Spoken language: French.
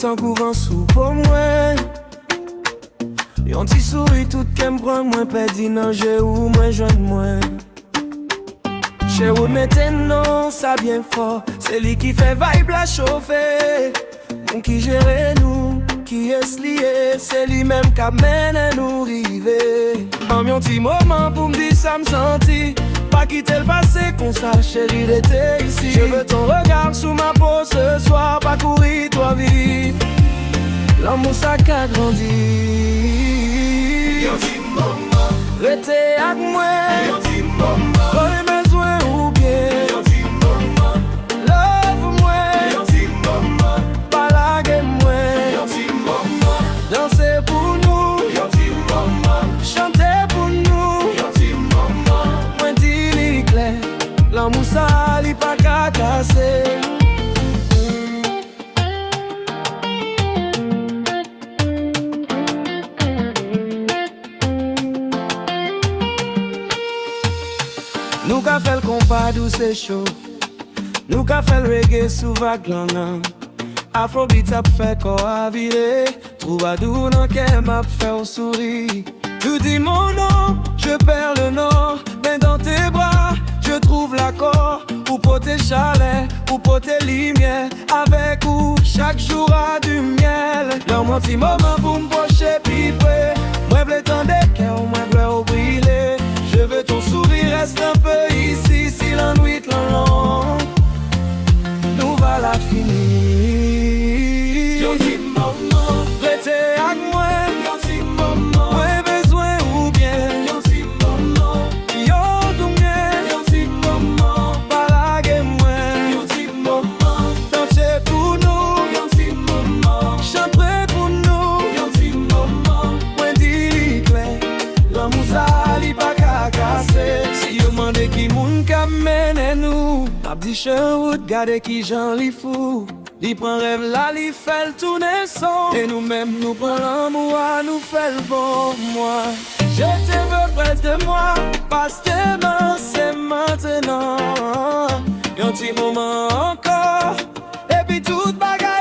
tant couvent sous pour moi. Yon ti souris tout kem prend moins perdu nan jeu ou moins joindre moi. Chez vous maintenant ça bien fort, c'est lui qui fait vibe la chauffer. Mon qui gère nous, qui est lié, c'est lui-même qui amène nous river. Dans mon petit moment pour me dire ça me sentit, pas quitter le passé qu'on sa chérie d'été ici. Je veux ton regard sous ma peau ce soir, pas courir toi vie. L'amour ça qu'a grandi. Yon ti maman, rete ak mwen. Yon ti maman, koy besoin ou bien. Yon ti maman, love mwen. Yon ti maman, palage mwen. Yon ti maman, danser pour nous. Yon ti maman, chanter pour nous. Yon ti maman, mwen di li clair, l'amour ça li pa ka casser. Nous qu'a fait le compas d'où c'est chaud. Nous qu'a fait le reggae sous vague langan. Afrobeat a fait corps à virer. Troubadour dans qu'elle m'a fait au sourire. Tu dis mon nom, je perds le nord. Mais dans tes bras, je trouve l'accord. Pour poter chalet, pour poter lumière. Avec où chaque jour a du miel. Dans mon petit moment pour me pocher piper. Moi v'le temps des cœurs, moi v'le brûler. Je veux ton sourire, reste un peu ici. Si l'ennui long, nous va la finir. Yon ti maman, rete ak mwen. Yon ti maman, mwen besoin ou bien. Yon ti maman, yon dou mien. Yon ti maman, palage mwen. Yon ti maman, danser pour nous. Yon ti maman, chanter pour nous. Yon ti maman, mwen di li clair, l'amour ça li pa ka casser. Si yo mande ki moun ka mène nous, ap di Sherwood gade ki jan li fou. Li prend rêve là, li fait le tourner son. Et nous-mêmes nous prend l'amour à nous fait le bon moi. Je te veux près de moi, passe tes mains, c'est maintenant. Yon ti moment encore, et puis toute bagaille.